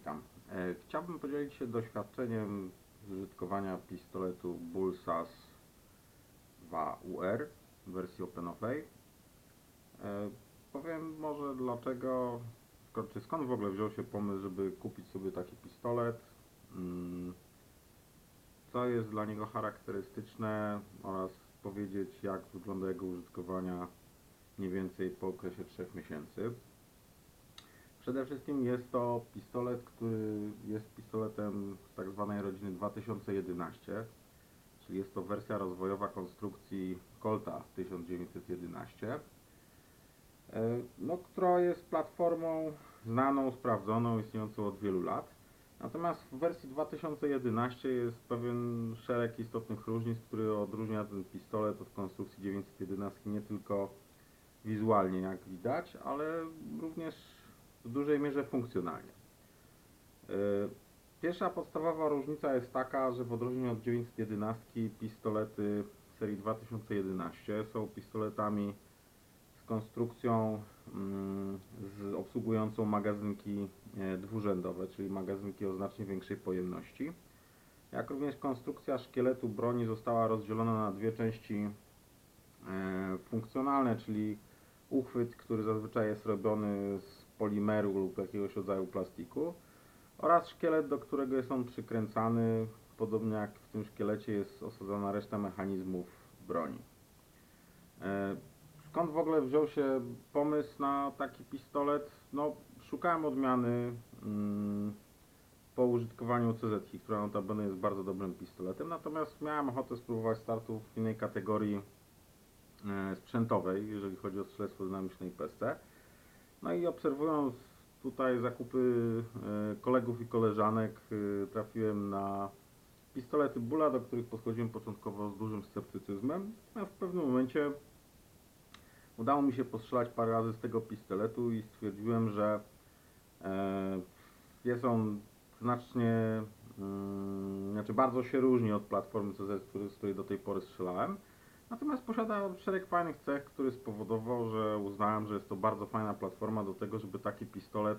witam. Chciałbym podzielić się doświadczeniem z użytkowania pistoletu Bulsas 2UR w wersji openowej. Powiem może dlaczego, czy skąd w ogóle wziął się pomysł, żeby kupić sobie taki pistolet, co jest dla niego charakterystyczne oraz powiedzieć, jak wygląda jego użytkowania mniej więcej po okresie 3 miesięcy. Przede wszystkim jest to pistolet, który jest pistoletem z tak zwanej rodziny 2011, czyli jest to wersja rozwojowa konstrukcji Colta 1911, która jest platformą znaną, sprawdzoną, istniejącą od wielu lat. Natomiast w wersji 2011 jest pewien szereg istotnych różnic, który odróżnia ten pistolet od konstrukcji 911 nie tylko wizualnie, jak widać, ale również w dużej mierze funkcjonalnie. Pierwsza podstawowa różnica jest taka, że w odróżnieniu od 911 pistolety serii 2011 są pistoletami z konstrukcją obsługującą magazynki dwurzędowe, czyli magazynki o znacznie większej pojemności. Jak również konstrukcja szkieletu broni została rozdzielona na dwie części funkcjonalne, czyli uchwyt, który zazwyczaj jest robiony z polimeru lub jakiegoś rodzaju plastiku, oraz szkielet, do którego jest on przykręcany, podobnie jak w tym szkielecie jest osadzona reszta mechanizmów broni. Skąd w ogóle wziął się pomysł na taki pistolet? Szukałem odmiany po użytkowaniu CZ, która notabene jest bardzo dobrym pistoletem, natomiast miałem ochotę spróbować startu w innej kategorii sprzętowej, jeżeli chodzi o strzelectwo dynamiczne i PSC. No i obserwując tutaj zakupy kolegów i koleżanek, trafiłem na pistolety Bula, do których podchodziłem początkowo z dużym sceptycyzmem, a w pewnym momencie udało mi się postrzelać parę razy z tego pistoletu i stwierdziłem, że jest on znacznie, bardzo się różni od platformy CZ, z której do tej pory strzelałem. Natomiast posiada szereg fajnych cech, który spowodował, że uznałem, że jest to bardzo fajna platforma do tego, żeby taki pistolet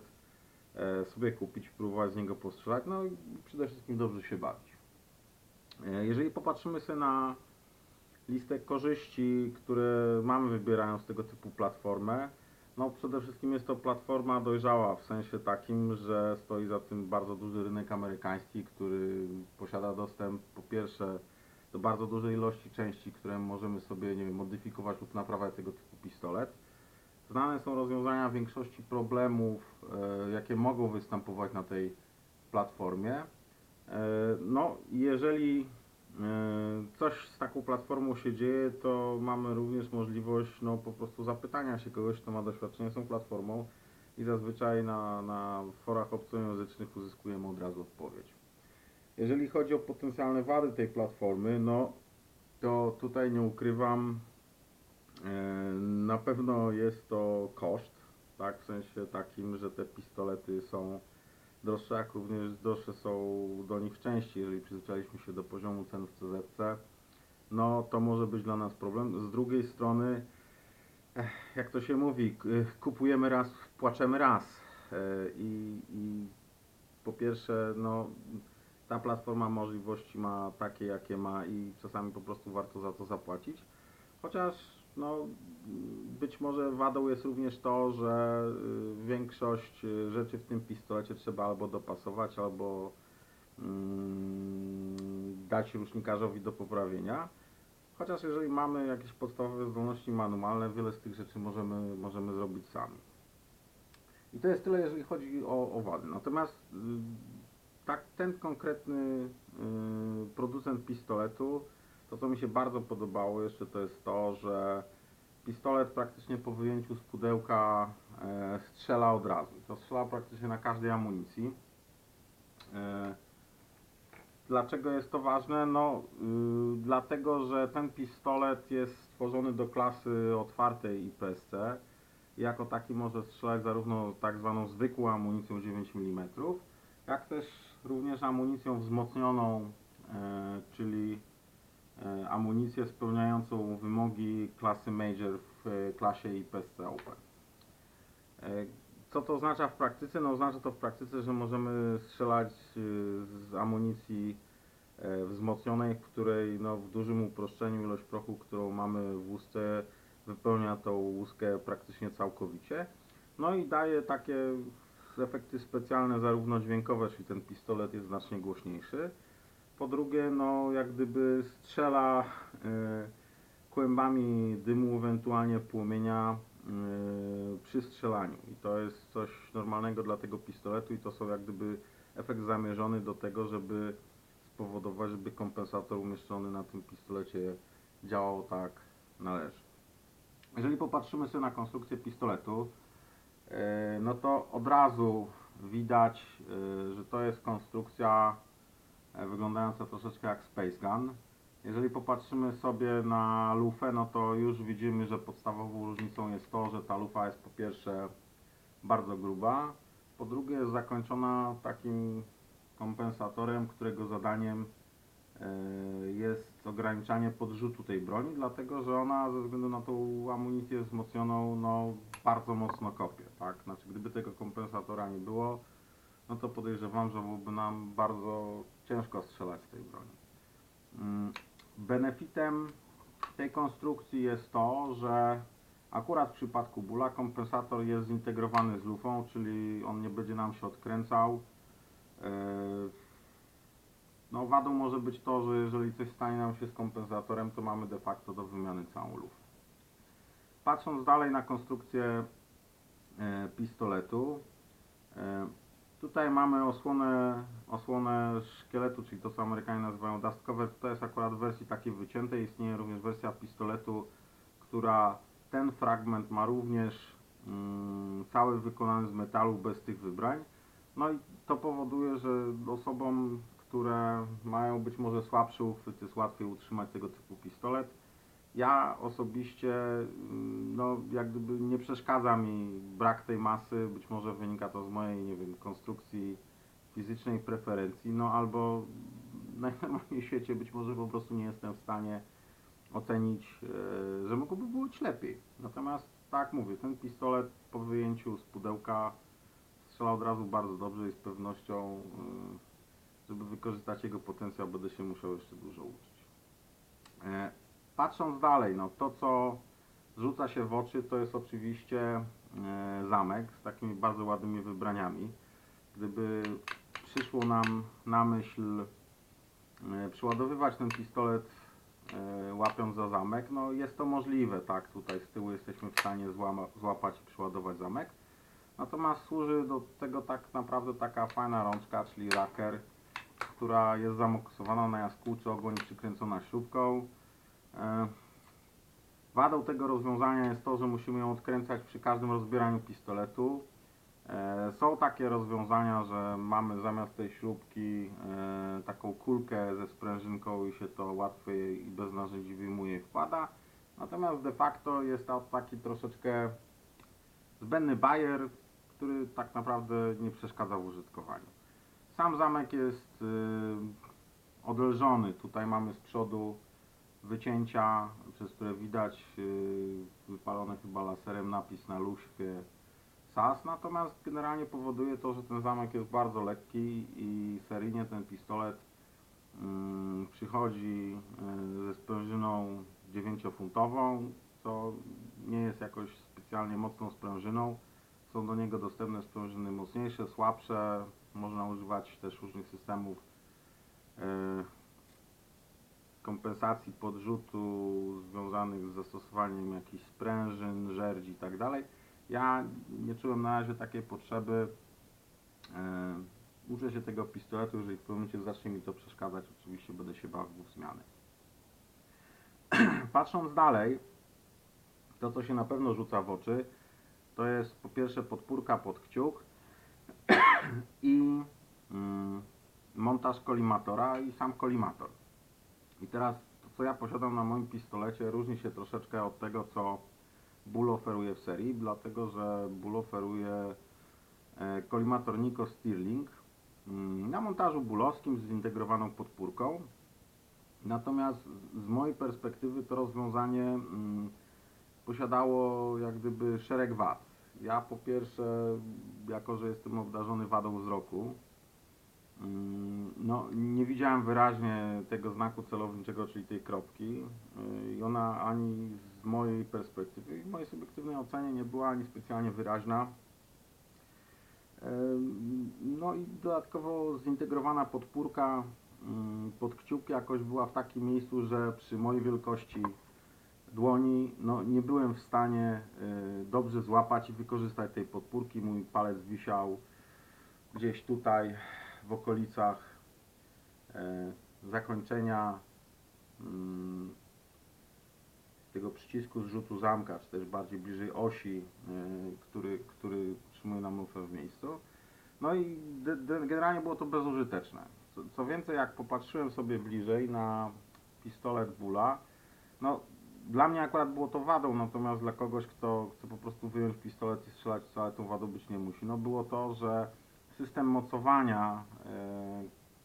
sobie kupić, próbować z niego postrzelać, no i przede wszystkim dobrze się bawić. Jeżeli popatrzymy sobie na listę korzyści, które mamy wybierając tego typu platformę, przede wszystkim jest to platforma dojrzała w sensie takim, że stoi za tym bardzo duży rynek amerykański, który posiada dostęp po pierwsze do bardzo dużej ilości części, które możemy sobie, modyfikować lub naprawiać tego typu pistolet. Znane są rozwiązania większości problemów, jakie mogą występować na tej platformie. Jeżeli coś z taką platformą się dzieje, to mamy również możliwość po prostu zapytania się kogoś, kto ma doświadczenie z tą platformą i zazwyczaj na forach obcojęzycznych uzyskujemy od razu odpowiedź. Jeżeli chodzi o potencjalne wady tej platformy, to tutaj nie ukrywam, na pewno jest to koszt, tak, w sensie takim, że te pistolety są droższe, jak również droższe są do nich części. Jeżeli przyzwyczailiśmy się do poziomu cen w CZ, to może być dla nas problem. Z drugiej strony, jak to się mówi, kupujemy raz, płaczemy raz. I po pierwsze, ta platforma możliwości ma takie, jakie ma i czasami po prostu warto za to zapłacić. Chociaż być może wadą jest również to, że większość rzeczy w tym pistolecie trzeba albo dopasować, albo dać rusznikarzowi do poprawienia. Chociaż jeżeli mamy jakieś podstawowe zdolności manualne, wiele z tych rzeczy możemy zrobić sami. I to jest tyle, jeżeli chodzi o wady. Natomiast ten konkretny producent pistoletu, to co mi się bardzo podobało jeszcze, to jest to, że pistolet praktycznie po wyjęciu z pudełka strzela od razu. To strzela praktycznie na każdej amunicji. Dlaczego jest to ważne? Dlatego, że ten pistolet jest stworzony do klasy otwartej IPSC. Jako taki może strzelać zarówno tak zwaną zwykłą amunicją 9 mm, jak też również amunicją wzmocnioną, czyli amunicję spełniającą wymogi klasy Major w klasie IPSC Open. Co to oznacza w praktyce? No oznacza to w praktyce, że możemy strzelać z amunicji wzmocnionej, w której no, w dużym uproszczeniu ilość prochu, którą mamy w łusce, wypełnia tą łuskę praktycznie całkowicie. No i daje takie efekty specjalne, zarówno dźwiękowe, czyli ten pistolet jest znacznie głośniejszy. Po drugie, no jak gdyby strzela kłębami dymu, ewentualnie płomienia przy strzelaniu. I to jest coś normalnego dla tego pistoletu i to są jak gdyby efekt zamierzony do tego, żeby spowodować, żeby kompensator umieszczony na tym pistolecie działał tak należy. Jeżeli popatrzymy sobie na konstrukcję pistoletu, no to od razu widać, że to jest konstrukcja wyglądająca troszeczkę jak Space Gun. Jeżeli popatrzymy sobie na lufę, no to już widzimy, że podstawową różnicą jest to, że ta lufa jest po pierwsze bardzo gruba, po drugie jest zakończona takim kompensatorem, którego zadaniem jest ograniczanie podrzutu tej broni, dlatego że ona ze względu na tą amunicję wzmocnioną no, bardzo mocno kopie. Tak? Znaczy, gdyby tego kompensatora nie było, no to podejrzewam, że byłoby nam bardzo ciężko strzelać z tej broni. Benefitem tej konstrukcji jest to, że akurat w przypadku Bulla kompensator jest zintegrowany z lufą, czyli on nie będzie nam się odkręcał. No, wadą może być to, że jeżeli coś stanie nam się z kompensatorem, to mamy de facto do wymiany całą lufę. Patrząc dalej na konstrukcję pistoletu, tutaj mamy osłonę szkieletu, czyli to co Amerykanie nazywają dust cover. To jest akurat w wersji takiej wyciętej. Istnieje również wersja pistoletu, która ten fragment ma również cały wykonany z metalu bez tych wybrań. No i to powoduje, że osobom, które mają być może słabszy uchwyt, jest łatwiej utrzymać tego typu pistolet. Ja osobiście, no jak gdyby nie przeszkadza mi brak tej masy, być może wynika to z mojej, nie wiem, konstrukcji fizycznej preferencji, no albo najnormalniej w świecie być może po prostu nie jestem w stanie ocenić, że mogłoby być lepiej. Natomiast tak mówię, ten pistolet po wyjęciu z pudełka strzela od razu bardzo dobrze i z pewnością, żeby wykorzystać jego potencjał, będę się musiał jeszcze dużo uczyć. Patrząc dalej, no to co rzuca się w oczy, to jest oczywiście zamek z takimi bardzo ładnymi wybraniami. Gdyby przyszło nam na myśl przyładowywać ten pistolet łapiąc za zamek, no jest to możliwe, tak, tutaj z tyłu jesteśmy w stanie złapać i przyładować zamek. Natomiast służy do tego tak naprawdę taka fajna rączka, czyli raker, która jest zamoksowana na jaskółce, ogoń przykręcona śrubką. Wadą tego rozwiązania jest to, że musimy ją odkręcać przy każdym rozbieraniu pistoletu. Są takie rozwiązania, że mamy zamiast tej śrubki taką kulkę ze sprężynką i się to łatwiej i bez narzędzi wyjmuje i wkłada. Natomiast de facto jest to taki troszeczkę zbędny bajer, który tak naprawdę nie przeszkadza w użytkowaniu. Sam zamek jest odelżony. Tutaj mamy z przodu wycięcia, przez które widać wypalony chyba laserem napis na luświe SAS, natomiast generalnie powoduje to, że ten zamek jest bardzo lekki i seryjnie ten pistolet przychodzi ze sprężyną 9-funtową, co nie jest jakoś specjalnie mocną sprężyną. Są do niego dostępne sprężyny mocniejsze, słabsze, można używać też różnych systemów kompensacji podrzutu związanych z zastosowaniem jakichś sprężyn, żerdzi itd. Ja nie czułem na razie takiej potrzeby. Uczę się tego pistoletu, jeżeli w pewnym momencie zacznie mi to przeszkadzać, oczywiście będę się bawił w zmiany. Patrząc dalej, to co się na pewno rzuca w oczy, to jest po pierwsze podpórka pod kciuk i montaż kolimatora i sam kolimator. I teraz to co ja posiadam na moim pistolecie różni się troszeczkę od tego co Bull oferuje w serii, dlatego że Bull oferuje kolimator Nikko Stirling na montażu bullowskim z zintegrowaną podpórką. Natomiast z mojej perspektywy to rozwiązanie posiadało jak gdyby szereg wad. Ja po pierwsze, jako że jestem obdarzony wadą wzroku, no, nie widziałem wyraźnie tego znaku celowniczego, czyli tej kropki. I ona ani z mojej perspektywy, w mojej subiektywnej ocenie nie była ani specjalnie wyraźna. No i dodatkowo zintegrowana podpórka pod kciuk jakoś była w takim miejscu, że przy mojej wielkości dłoni no, nie byłem w stanie dobrze złapać i wykorzystać tej podpórki. Mój palec wisiał gdzieś tutaj w okolicach zakończenia tego przycisku zrzutu zamka, czy też bardziej bliżej osi, który utrzymuje nam lufę w miejscu. No i generalnie było to bezużyteczne. Co więcej, jak popatrzyłem sobie bliżej na pistolet Bula, no dla mnie akurat było to wadą, natomiast dla kogoś, kto chce po prostu wyjąć pistolet i strzelać, wcale tą wadą być nie musi. No było to, że system mocowania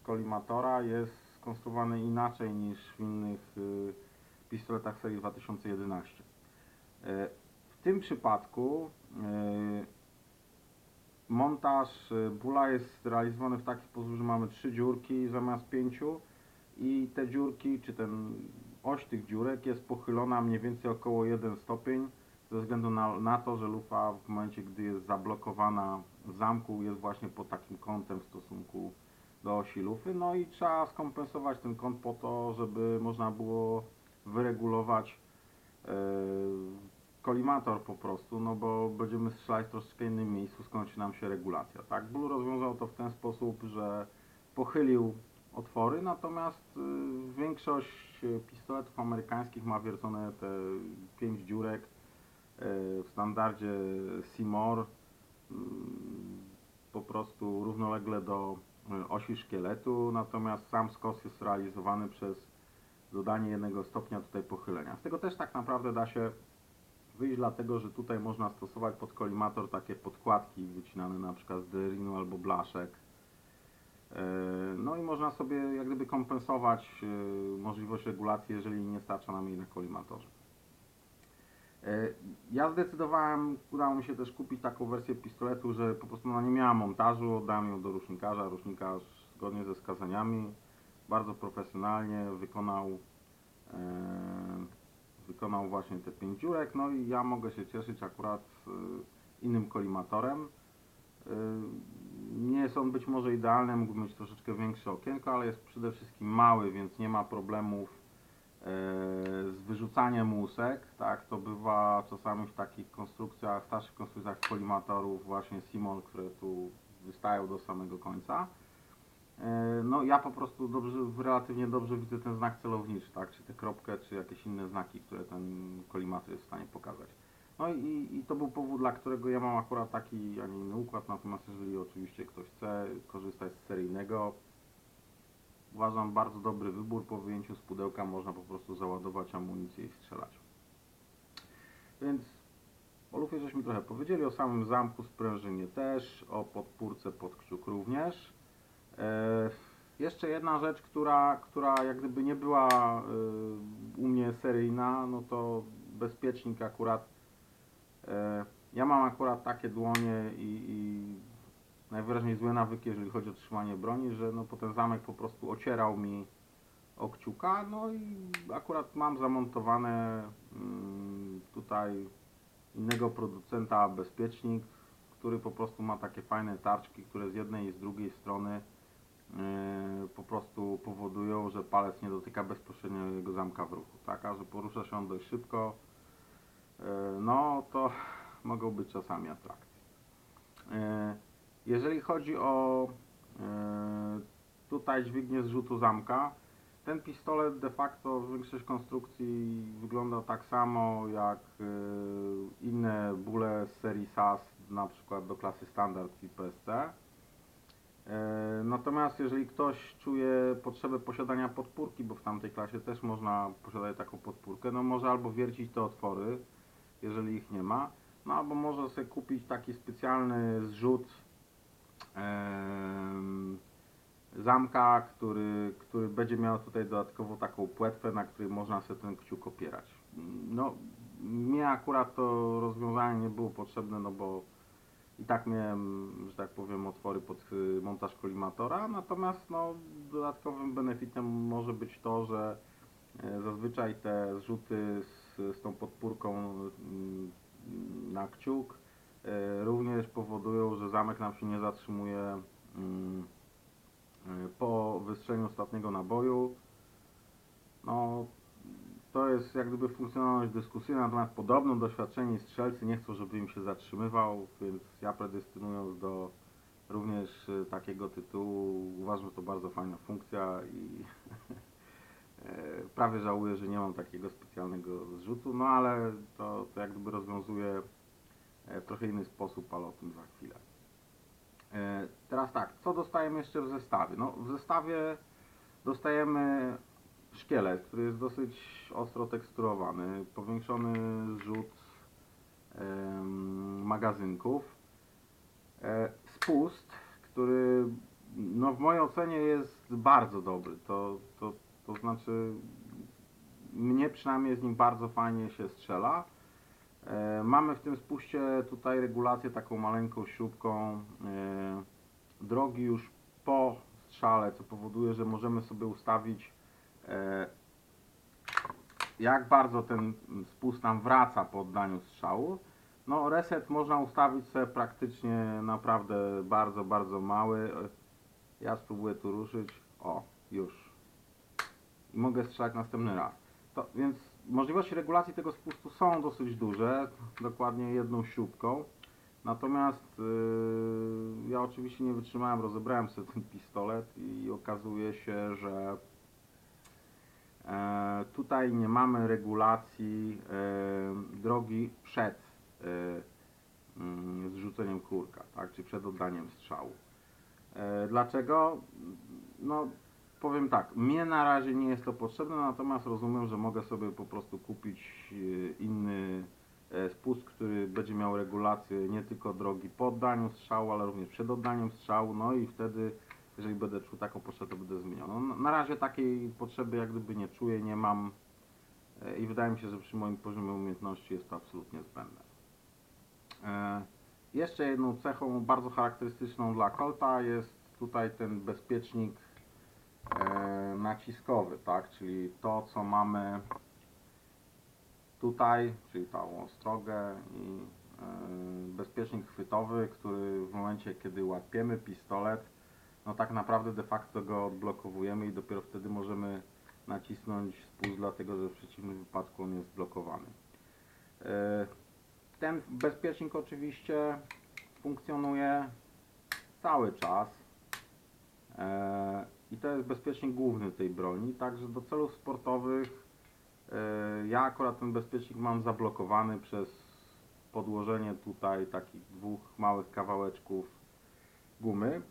kolimatora jest skonstruowany inaczej niż w innych pistoletach serii 2011. W tym przypadku montaż Bula jest realizowany w taki sposób, że mamy 3 dziurki zamiast 5 i te dziurki, czy oś tych dziurek jest pochylona mniej więcej około 1 stopień ze względu na to, że lufa w momencie, gdy jest zablokowana w zamku, jest właśnie pod takim kątem w stosunku do osi lufy. No i trzeba skompensować ten kąt po to, żeby można było wyregulować kolimator po prostu, no bo będziemy strzelać w troszeczkę innym miejscu, skończy nam się regulacja, tak? Bull rozwiązał to w ten sposób, że pochylił otwory, natomiast większość pistoletów amerykańskich ma wiercone te 5 dziurek w standardzie C-More po prostu równolegle do osi szkieletu, natomiast sam skos jest realizowany przez dodanie 1 stopnia tutaj pochylenia. Z tego też tak naprawdę da się wyjść, dlatego że tutaj można stosować pod kolimator takie podkładki wycinane na przykład z derinu albo blaszek. No i można sobie jak gdyby kompensować możliwość regulacji, jeżeli nie starcza nam jej na kolimatorze. Ja zdecydowałem, udało mi się też kupić taką wersję pistoletu, że po prostu ona nie miała montażu, oddałem ją do rusznikarza. Rusznikarz zgodnie ze wskazaniami bardzo profesjonalnie wykonał właśnie te 5 dziurek, no i ja mogę się cieszyć akurat innym kolimatorem. Nie jest on być może idealny, mógłby mieć troszeczkę większe okienko, ale jest przede wszystkim mały, więc nie ma problemów z wyrzucaniem łusek, tak, to bywa czasami w takich konstrukcjach, starszych konstrukcjach kolimatorów właśnie C-More, które tu wystają do samego końca. No ja po prostu relatywnie dobrze widzę ten znak celowniczy, tak, czy tę kropkę, czy jakieś inne znaki, które ten kolimator jest w stanie pokazać. No i to był powód, dla którego ja mam akurat taki, a nie inny układ, natomiast jeżeli oczywiście ktoś chce korzystać z seryjnego, uważam bardzo dobry wybór, po wyjęciu z pudełka można po prostu załadować amunicję i strzelać. Więc o lufie żeśmy trochę powiedzieli, o samym zamku, sprężynie też, o podpórce pod kciuk również. Jeszcze jedna rzecz, która jak gdyby nie była u mnie seryjna, no to bezpiecznik akurat. Ja mam akurat takie dłonie i najwyraźniej złe nawyki, jeżeli chodzi o trzymanie broni, że no potem zamek po prostu ocierał mi o kciuka, no i akurat mam zamontowane tutaj innego producenta bezpiecznik, który po prostu ma takie fajne tarczki, które z jednej i z drugiej strony po prostu powodują, że palec nie dotyka bezpośrednio jego zamka w ruchu, tak, a że porusza się on dość szybko, no to mogą być czasami atrakcje. Jeżeli chodzi o tutaj dźwignię zrzutu zamka, ten pistolet de facto większość konstrukcji wygląda tak samo jak inne Bulle z serii SAS, na przykład do klasy standard i PSC. Natomiast jeżeli ktoś czuje potrzebę posiadania podpórki, bo w tamtej klasie też można posiadać taką podpórkę, no może albo wiercić te otwory, jeżeli ich nie ma, no albo może sobie kupić taki specjalny zrzut zamka, który będzie miał tutaj dodatkowo taką płetwę, na której można sobie ten kciuk opierać. No, mnie akurat to rozwiązanie nie było potrzebne, no bo i tak miałem, że tak powiem, otwory pod montaż kolimatora, natomiast no, dodatkowym benefitem może być to, że zazwyczaj te zrzuty z tą podpórką na kciuk również powodują, że zamek nam się nie zatrzymuje po wystrzeleniu ostatniego naboju. No, to jest jak gdyby funkcjonalność dyskusyjna, natomiast podobno doświadczeni strzelcy nie chcą, żeby im się zatrzymywał, więc ja predestynując do również takiego tytułu uważam, że to bardzo fajna funkcja i prawie żałuję, że nie mam takiego specjalnego zrzutu, no ale to jak gdyby rozwiązuje w trochę inny sposób, ale o tym za chwilę. Teraz tak, co dostajemy jeszcze w zestawie? No, w zestawie dostajemy szkielet, który jest dosyć ostro teksturowany, powiększony zrzut magazynków, spust, który no, w mojej ocenie jest bardzo dobry, to znaczy mnie przynajmniej z nim bardzo fajnie się strzela. Mamy w tym spuście tutaj regulację taką maleńką śrubką drogi już po strzale, co powoduje, że możemy sobie ustawić jak bardzo ten spust nam wraca po oddaniu strzału. No reset można ustawić sobie praktycznie naprawdę bardzo, bardzo mały. Ja spróbuję tu ruszyć. O, już. I mogę strzelać następny raz. Więc możliwości regulacji tego spustu są dosyć duże, dokładnie jedną śrubką. Natomiast ja oczywiście nie wytrzymałem, rozebrałem sobie ten pistolet i okazuje się, że tutaj nie mamy regulacji drogi przed zrzuceniem kurka, tak, czy przed oddaniem strzału. Dlaczego? No, powiem tak, mnie na razie nie jest to potrzebne, natomiast rozumiem, że mogę sobie po prostu kupić inny spust, który będzie miał regulację nie tylko drogi po oddaniu strzału, ale również przed oddaniem strzału, no i wtedy, jeżeli będę czuł taką potrzebę, to będę zmieniał. No, na razie takiej potrzeby jak gdyby nie czuję, nie mam i wydaje mi się, że przy moim poziomie umiejętności jest to absolutnie zbędne. Jeszcze jedną cechą bardzo charakterystyczną dla Colta jest tutaj ten bezpiecznik naciskowy, tak, czyli to co mamy tutaj, czyli tą ostrogę i bezpiecznik chwytowy, który w momencie kiedy łapiemy pistolet, no tak naprawdę de facto go odblokowujemy i dopiero wtedy możemy nacisnąć spust, dlatego że w przeciwnym wypadku on jest blokowany. Ten bezpiecznik oczywiście funkcjonuje cały czas i to jest bezpiecznik główny tej broni, także do celów sportowych ja akurat ten bezpiecznik mam zablokowany przez podłożenie tutaj takich dwóch małych kawałeczków gumy.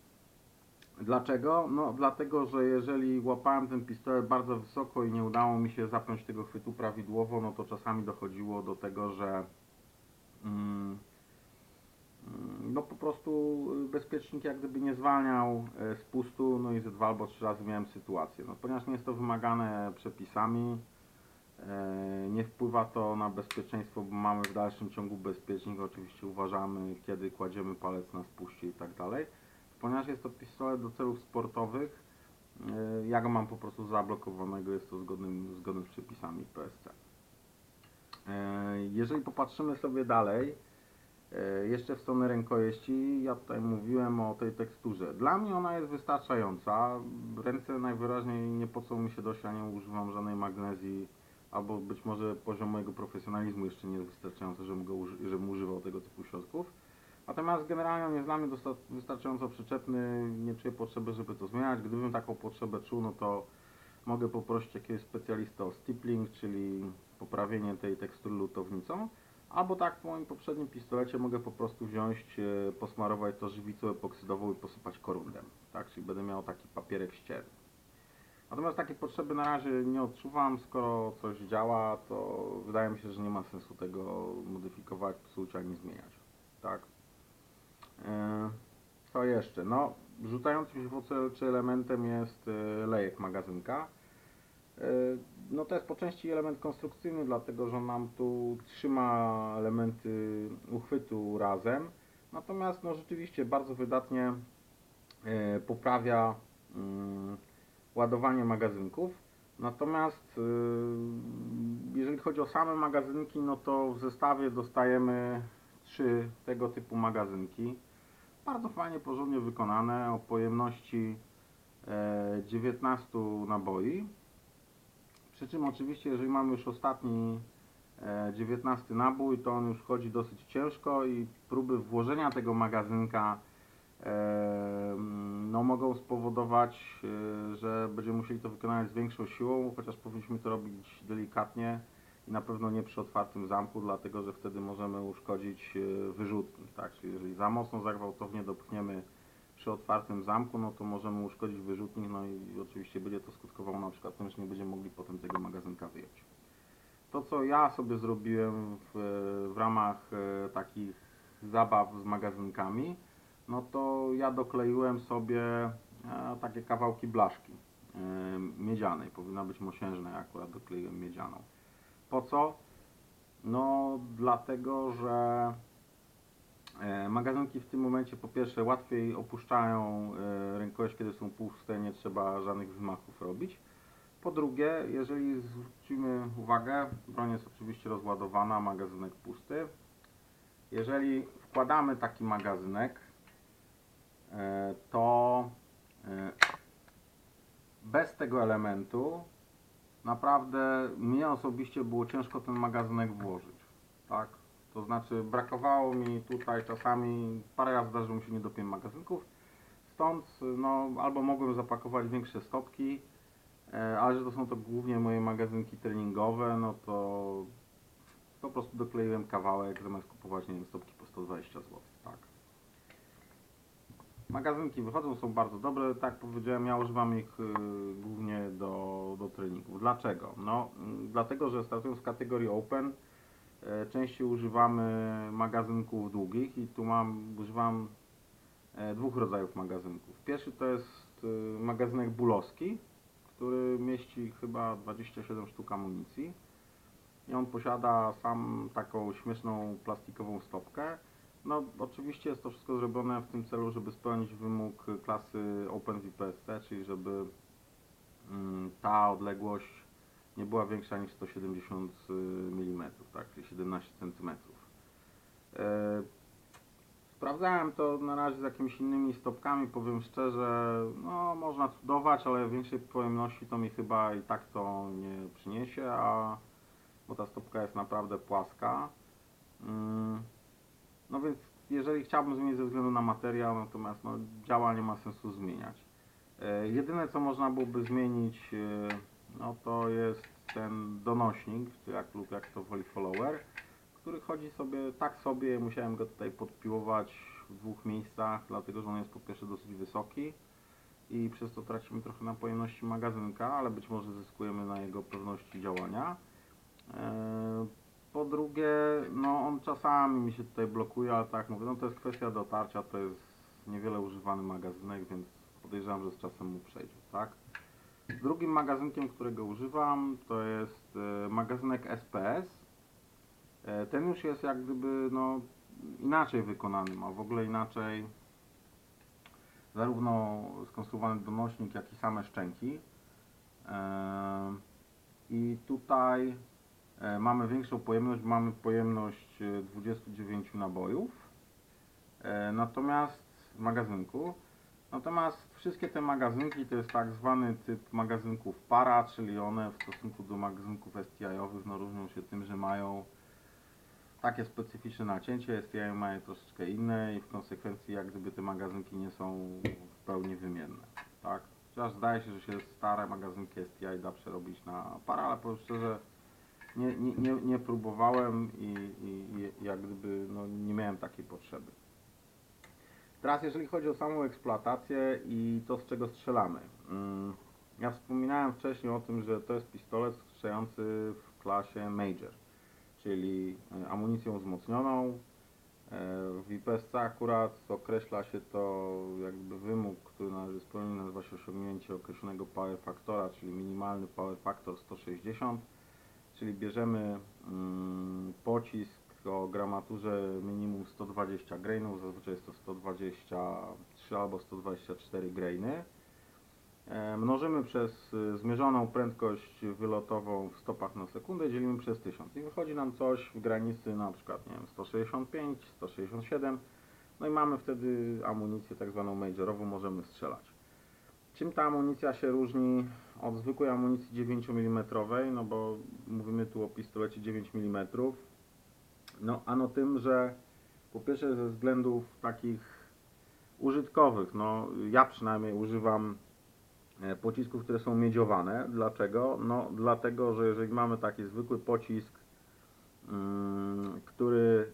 Dlaczego? No dlatego, że jeżeli łapałem ten pistolet bardzo wysoko i nie udało mi się zapiąć tego chwytu prawidłowo, no to czasami dochodziło do tego, że no po prostu bezpiecznik jak gdyby nie zwalniał spustu, no i ze 2 albo 3 razy miałem sytuację. No, ponieważ nie jest to wymagane przepisami, nie wpływa to na bezpieczeństwo, bo mamy w dalszym ciągu bezpiecznik, oczywiście uważamy kiedy kładziemy palec na spuście i tak dalej. Ponieważ jest to pistolet do celów sportowych, ja go mam po prostu zablokowanego, jest to zgodnym z przepisami PSC. Jeżeli popatrzymy sobie dalej, jeszcze w stronę rękojeści, ja tutaj mówiłem o tej teksturze. Dla mnie ona jest wystarczająca. Ręce najwyraźniej nie pocą mi się dość, ja nie używam żadnej magnezji, albo być może poziom mojego profesjonalizmu jeszcze nie jest wystarczający, żebym używał tego typu środków. Natomiast generalnie on jest dla mnie wystarczająco przyczepny, nie czuję potrzeby, żeby to zmieniać. Gdybym taką potrzebę czuł, no to mogę poprosić jakiegoś specjalistę o stippling, czyli poprawienie tej tekstury lutownicą. Albo tak w moim poprzednim pistolecie mogę po prostu wziąć, posmarować to żywicą epoksydową i posypać korundem. Tak? Czyli będę miał taki papierek ścierny. Natomiast takiej potrzeby na razie nie odczuwam. Skoro coś działa, to wydaje mi się, że nie ma sensu tego modyfikować, psuć ani zmieniać. Tak? Co jeszcze? No, rzucającym się w oczy elementem jest lejek magazynka. No to jest po części element konstrukcyjny, dlatego że nam tu trzyma elementy uchwytu razem. Natomiast no rzeczywiście bardzo wydatnie poprawia ładowanie magazynków. Natomiast jeżeli chodzi o same magazynki, no to w zestawie dostajemy 3 tego typu magazynki. Bardzo fajnie, porządnie wykonane, o pojemności 19 naboi. Przy czym oczywiście, jeżeli mamy już ostatni 19 nabój, to on już wchodzi dosyć ciężko i próby włożenia tego magazynka no, mogą spowodować, że będziemy musieli to wykonać z większą siłą, chociaż powinniśmy to robić delikatnie i na pewno nie przy otwartym zamku, dlatego że wtedy możemy uszkodzić wyrzutnik. Tak? Czyli jeżeli za mocno, za gwałtownie dopchniemy przy otwartym zamku, no to możemy uszkodzić wyrzutnik, no i oczywiście będzie to skutkowało na przykład tym, że nie będziemy mogli potem tego magazynka wyjąć. To, co ja sobie zrobiłem w ramach takich zabaw z magazynkami, no to ja dokleiłem sobie takie kawałki blaszki miedzianej. Powinna być mosiężna, ja akurat dokleiłem miedzianą. Po co? No dlatego, że magazynki w tym momencie po pierwsze łatwiej opuszczają rękojeść, kiedy są puste, nie trzeba żadnych wymachów robić. Po drugie, jeżeli zwrócimy uwagę, broń jest oczywiście rozładowana, magazynek pusty. Jeżeli wkładamy taki magazynek, to bez tego elementu naprawdę mnie osobiście było ciężko ten magazynek włożyć. Tak? To znaczy brakowało mi tutaj czasami, parę razy zdarzyło mi się nie dopiąć magazynków, stąd no, albo mogłem zapakować większe stopki, ale że to są to głównie moje magazynki treningowe, no to po prostu dokleiłem kawałek zamiast kupować, nie wiem, stopki po 120 zł. Tak. Magazynki wychodzą, są bardzo dobre, tak jak powiedziałem, ja używam ich głównie do treningów. Dlaczego? No, dlatego, że startując w kategorii Open, częściej używamy magazynków długich i tu używam dwóch rodzajów magazynków. Pierwszy to jest magazynek bulowski, który mieści chyba 27 sztuk amunicji i on posiada sam taką śmieszną plastikową stopkę. No oczywiście jest to wszystko zrobione w tym celu, żeby spełnić wymóg klasy OpenVPSC, czyli żeby ta odległość nie była większa niż 170 mm, tak, czyli 17 cm. Sprawdzałem to na razie z jakimiś innymi stopkami, powiem szczerze, no można cudować, ale większej pojemności to mi chyba i tak to nie przyniesie, bo ta stopka jest naprawdę płaska. No więc jeżeli chciałbym zmienić ze względu na materiał, natomiast no, działa nie ma sensu zmieniać. Jedyne co można byłoby zmienić, no to jest ten donośnik, czy jak to woli follower, który chodzi sobie tak sobie, musiałem go tutaj podpiłować w dwóch miejscach, dlatego że on jest po pierwsze dosyć wysoki i przez to tracimy trochę na pojemności magazynka, ale być może zyskujemy na jego pewności działania. Po drugie, no on czasami mi się tutaj blokuje, ale tak mówię, no to jest kwestia dotarcia, to jest niewiele używany magazynek, więc podejrzewam, że z czasem mu przejdzie, tak? Drugim magazynkiem, którego używam, to jest magazynek SPS. Ten już jest jak gdyby no, inaczej wykonany, ma w ogóle inaczej zarówno skonstruowany donośnik, jak i same szczęki. I tutaj mamy większą pojemność, mamy pojemność 29 nabojów, natomiast w magazynku. Natomiast wszystkie te magazynki to jest tak zwany typ magazynków para, czyli one w stosunku do magazynków STI-owych no, różnią się tym, że mają takie specyficzne nacięcie, STI mają troszeczkę inne i w konsekwencji jak gdyby te magazynki nie są w pełni wymienne. Tak? Chociaż zdaje się, że się stare magazynki STI da przerobić na para, ale powiem szczerze, nie próbowałem i jak gdyby no, nie miałem takiej potrzeby. Teraz jeżeli chodzi o samą eksploatację i to z czego strzelamy. Ja wspominałem wcześniej o tym, że to jest pistolet strzelający w klasie Major, czyli amunicją wzmocnioną. W IPSC akurat określa się to jakby wymóg, który należy spełnić, nazywa się osiągnięcie określonego power factora, czyli minimalny power factor 160, czyli bierzemy pocisk o gramaturze minimum 120 grainów, zazwyczaj jest to 123 albo 124 grainy. Mnożymy przez zmierzoną prędkość wylotową w stopach na sekundę, dzielimy przez 1000 i wychodzi nam coś w granicy na przykład, nie wiem, 165, 167, no i mamy wtedy amunicję tak zwaną majorową, możemy strzelać. Czym ta amunicja się różni od zwykłej amunicji 9 mm, no bo mówimy tu o pistolecie 9 mm, no ano tym, że po pierwsze ze względów takich użytkowych, no ja przynajmniej używam pocisków, które są miedziowane. Dlaczego? No dlatego, że jeżeli mamy taki zwykły pocisk, który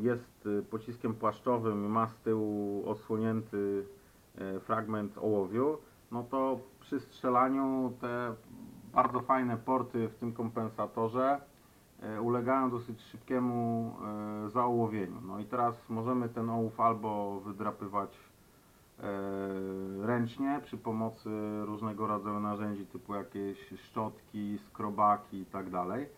jest pociskiem płaszczowym i ma z tyłu odsłonięty fragment ołowiu, no to przy strzelaniu te bardzo fajne porty w tym kompensatorze ulegają dosyć szybkiemu zaołowieniu. No i teraz możemy ten ołów albo wydrapywać ręcznie przy pomocy różnego rodzaju narzędzi typu jakieś szczotki, skrobaki i tak dalej.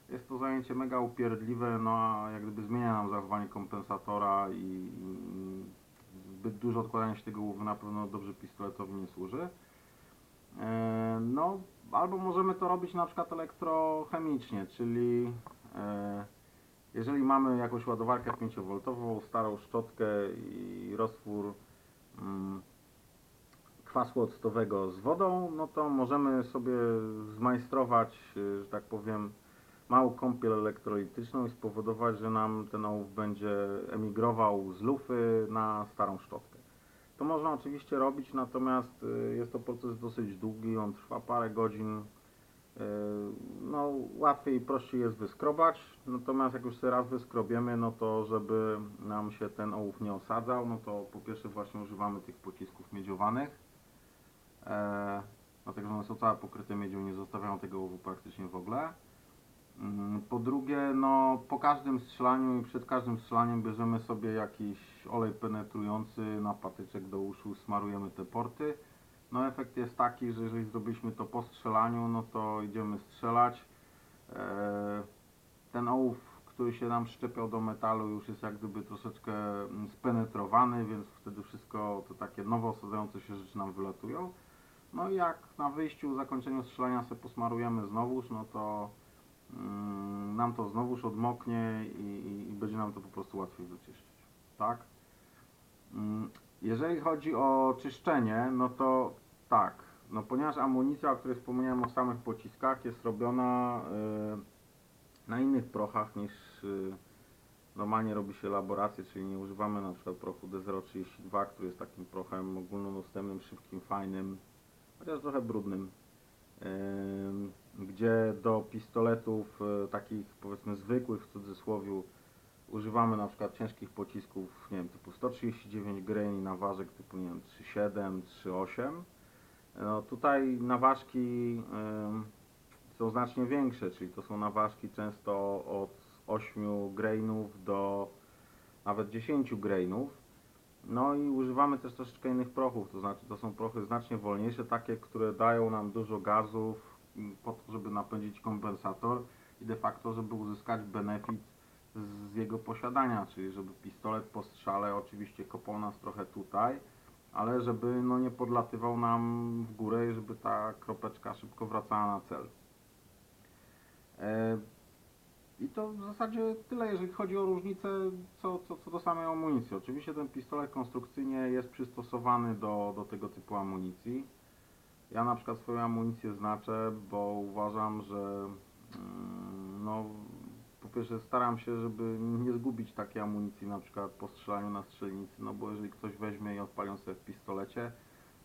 Jest to zajęcie mega upierdliwe, no a jak gdyby zmienia nam zachowanie kompensatora i zbyt dużo odkładania się tego ołowu na pewno dobrze pistoletowi nie służy. No, albo możemy to robić na przykład elektrochemicznie, czyli jeżeli mamy jakąś ładowarkę 5V, starą szczotkę i roztwór kwasu octowego z wodą, no to możemy sobie zmajstrować, że tak powiem, małą kąpiel elektrolityczną i spowodować, że nam ten ołów będzie emigrował z lufy na starą szczotkę. To można oczywiście robić, natomiast jest to proces dosyć długi, on trwa parę godzin. No, łatwiej i prościej jest wyskrobać, natomiast jak już sobie raz wyskrobiemy, no to żeby nam się ten ołów nie osadzał, no to po pierwsze właśnie używamy tych pocisków miedziowanych, dlatego że one są całe pokryte miedzią, nie zostawiają tego ołowu praktycznie w ogóle. Po drugie, no po każdym strzelaniu i przed każdym strzelaniem bierzemy sobie jakiś olej penetrujący na patyczek do uszu, smarujemy te porty. No efekt jest taki, że jeżeli zrobiliśmy to po strzelaniu, no to idziemy strzelać. Ten ołów, który się nam szczepiał do metalu, już jest jak gdyby troszeczkę spenetrowany, więc wtedy wszystko to takie nowo osadzające się rzeczy nam wylatują. No i jak na wyjściu, zakończeniu strzelania sobie posmarujemy znowuż, no to nam to znowuż odmoknie i będzie nam to po prostu łatwiej wyczyścić. Tak? Jeżeli chodzi o czyszczenie, no to tak, no ponieważ amunicja, o której wspomniałem o samych pociskach, jest robiona na innych prochach niż normalnie robi się elaborację, czyli nie używamy na przykład prochu D032, który jest takim prochem ogólnodostępnym, szybkim, fajnym, chociaż trochę brudnym, gdzie do pistoletów takich powiedzmy zwykłych w cudzysłowie używamy na przykład ciężkich pocisków, nie wiem, typu 139 grain na ważek typu, nie wiem, 3,7, 3,8. No tutaj naważki są znacznie większe, czyli to są naważki często od 8 grainów do nawet 10 grainów. No i używamy też troszeczkę innych prochów, to znaczy to są prochy znacznie wolniejsze, takie, które dają nam dużo gazów po to, żeby napędzić kompensator i de facto, żeby uzyskać benefit z jego posiadania, czyli żeby pistolet po strzale oczywiście kopał nas trochę tutaj, ale żeby no, nie podlatywał nam w górę i żeby ta kropeczka szybko wracała na cel. I to w zasadzie tyle, jeżeli chodzi o różnicę co do samej amunicji. Oczywiście ten pistolet konstrukcyjnie jest przystosowany do tego typu amunicji. Ja na przykład swoją amunicję znaczę, bo uważam, że no, po pierwsze staram się, żeby nie zgubić takiej amunicji na przykład po strzelaniu na strzelnicy, no bo jeżeli ktoś weźmie i odpali ją sobie w pistolecie,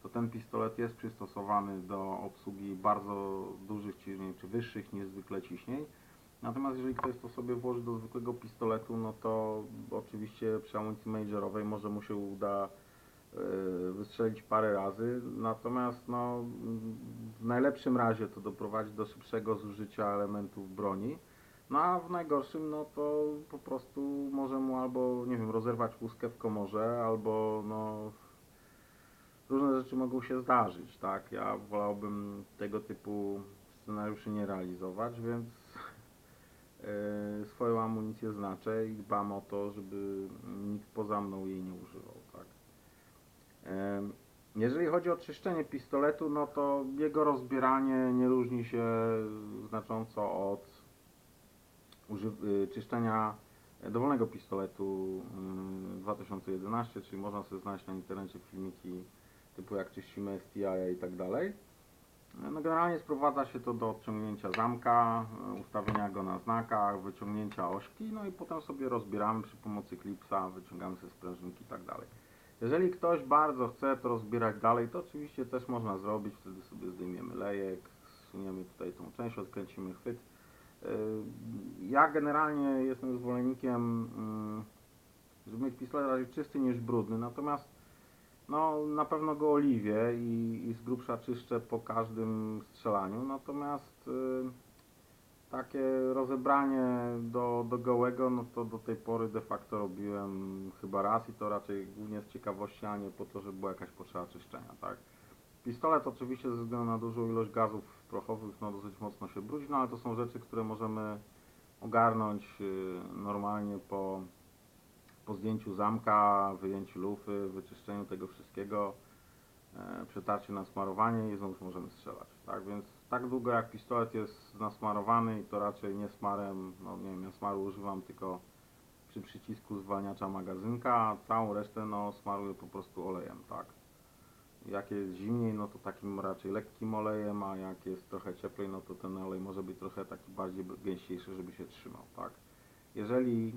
to ten pistolet jest przystosowany do obsługi bardzo dużych ciśnień, czy wyższych niż zwykle ciśnień. Natomiast jeżeli ktoś to sobie włoży do zwykłego pistoletu, no to oczywiście przy amunicji majorowej może mu się uda wystrzelić parę razy, natomiast no, w najlepszym razie to doprowadzi do szybszego zużycia elementów broni, No a w najgorszym, no to po prostu może mu albo, nie wiem, rozerwać łuskę w komorze, albo no różne rzeczy mogą się zdarzyć, tak? Ja wolałbym tego typu scenariuszy nie realizować, więc swoją amunicję znaczę i dbam o to, żeby nikt poza mną jej nie używał, tak? Jeżeli chodzi o czyszczenie pistoletu, no to jego rozbieranie nie różni się znacząco od czyszczenia dowolnego pistoletu 2011, czyli można sobie znaleźć na internecie filmiki typu jak czyścimy STI i tak dalej. No generalnie sprowadza się to do odciągnięcia zamka, ustawienia go na znakach, wyciągnięcia ośki, no i potem sobie rozbieramy przy pomocy klipsa, wyciągamy sobie sprężynki i tak dalej. Jeżeli ktoś bardzo chce to rozbierać dalej, to oczywiście też można zrobić, wtedy sobie zdejmiemy lejek, zsuniemy tutaj tą część, odkręcimy chwyt. Ja generalnie jestem zwolennikiem, żeby mieć pistolet raczej czysty niż brudny, natomiast no, na pewno go oliwię i z grubsza czyszczę po każdym strzelaniu, natomiast takie rozebranie do gołego, no to do tej pory de facto robiłem chyba raz i to raczej głównie z ciekawości, a nie po to, żeby była jakaś potrzeba czyszczenia, tak? Pistolet oczywiście ze względu na dużą ilość gazów prochowych, no dosyć mocno się brudzi, no ale to są rzeczy, które możemy ogarnąć normalnie po zdjęciu zamka, wyjęciu lufy, wyczyszczeniu tego wszystkiego, przetarciu na smarowanie i znów możemy strzelać. Tak więc tak długo jak pistolet jest nasmarowany i to raczej nie smarem, no nie wiem, ja smaru używam tylko przy przycisku zwalniacza magazynka, a całą resztę no smaruję po prostu olejem, tak. Jak jest zimniej, no to takim raczej lekkim olejem, a jak jest trochę cieplej, no to ten olej może być trochę taki bardziej gęściejszy, żeby się trzymał, tak. Jeżeli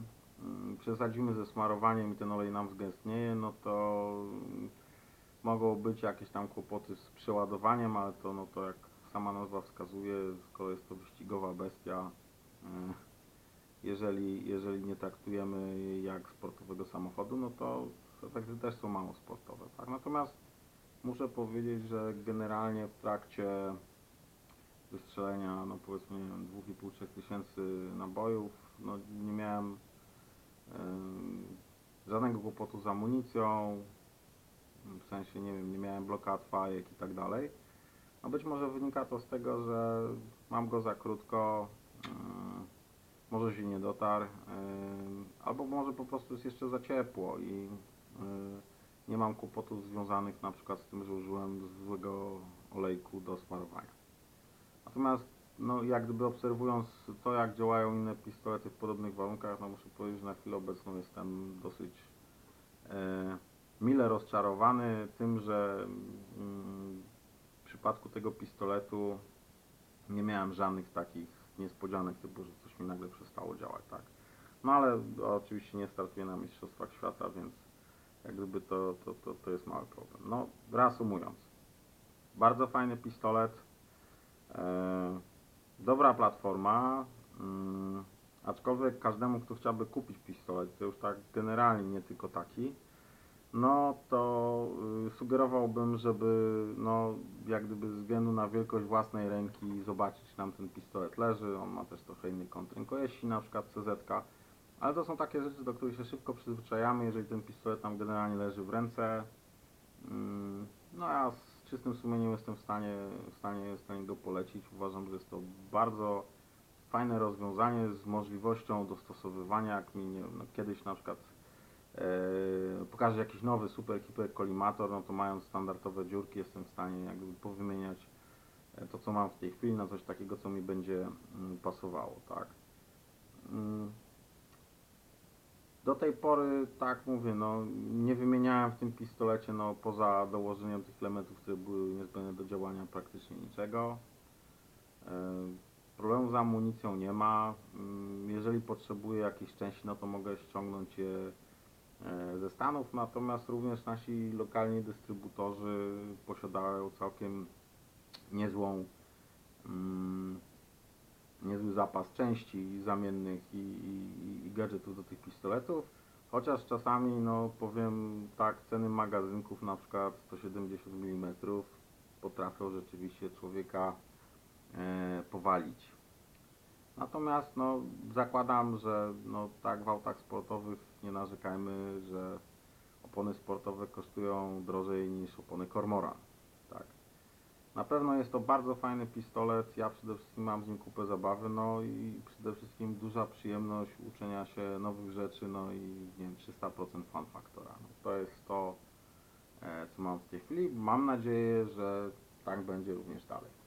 przesadzimy ze smarowaniem i ten olej nam zgęstnieje, no to mogą być jakieś tam kłopoty z przeładowaniem, ale to, no to jak sama nazwa wskazuje, skoro jest to wyścigowa bestia, jeżeli nie traktujemy jej jak sportowego samochodu, no to efekty też są mało sportowe, tak. Natomiast muszę powiedzieć, że generalnie w trakcie wystrzelenia, no powiedzmy, nie wiem, 2,5-3 tysięcy nabojów, no nie miałem żadnego kłopotu z amunicją, w sensie, nie wiem, nie miałem blokad fajek i tak dalej. No być może wynika to z tego, że mam go za krótko, może się nie dotarł, albo może po prostu jest jeszcze za ciepło i nie mam kłopotów związanych na przykład z tym, że użyłem złego olejku do smarowania. Natomiast no, jak gdyby obserwując to, jak działają inne pistolety w podobnych warunkach, no muszę powiedzieć, że na chwilę obecną jestem dosyć mile rozczarowany tym, że w przypadku tego pistoletu nie miałem żadnych takich niespodzianek typu, że coś mi nagle przestało działać, tak. No ale oczywiście nie startuję na Mistrzostwach Świata, więc jak gdyby to jest mały problem. No, reasumując, bardzo fajny pistolet, dobra platforma, aczkolwiek każdemu, kto chciałby kupić pistolet, to już tak generalnie, nie tylko taki, no to sugerowałbym, żeby no jak gdyby ze względu na wielkość własnej ręki zobaczyć, czy nam ten pistolet leży. On ma też trochę inny kąt rękojeści, na przykład CZ, ale to są takie rzeczy, do których się szybko przyzwyczajamy, jeżeli ten pistolet nam generalnie leży w ręce. No ja z czystym sumieniem jestem w stanie go polecić. Uważam, że jest to bardzo fajne rozwiązanie z możliwością dostosowywania, jak mi nie wiem, no kiedyś na przykład pokaże jakiś nowy super hiper kolimator, no to mając standardowe dziurki jestem w stanie jakby powymieniać to, co mam w tej chwili, na coś takiego, co mi będzie pasowało, tak. Do tej pory, tak mówię, no nie wymieniałem w tym pistolecie, no poza dołożeniem tych elementów, które były niezbędne do działania, praktycznie niczego. Problemu z amunicją nie ma. Jeżeli potrzebuję jakiejś części, no to mogę ściągnąć je ze Stanów, natomiast również nasi lokalni dystrybutorzy posiadają całkiem niezłą, niezły zapas części zamiennych i gadżetów do tych pistoletów, chociaż czasami, no powiem tak, ceny magazynków na przykład 170 mm potrafią rzeczywiście człowieka powalić. Natomiast no, zakładam, że no, tak w autach sportowych nie narzekajmy, że opony sportowe kosztują drożej niż opony Cormoran. Tak. Na pewno jest to bardzo fajny pistolet, ja przede wszystkim mam z nim kupę zabawy, no i przede wszystkim duża przyjemność uczenia się nowych rzeczy, no i nie wiem, 300% fun faktora. No, to jest to, co mam w tej chwili. Mam nadzieję, że tak będzie również dalej.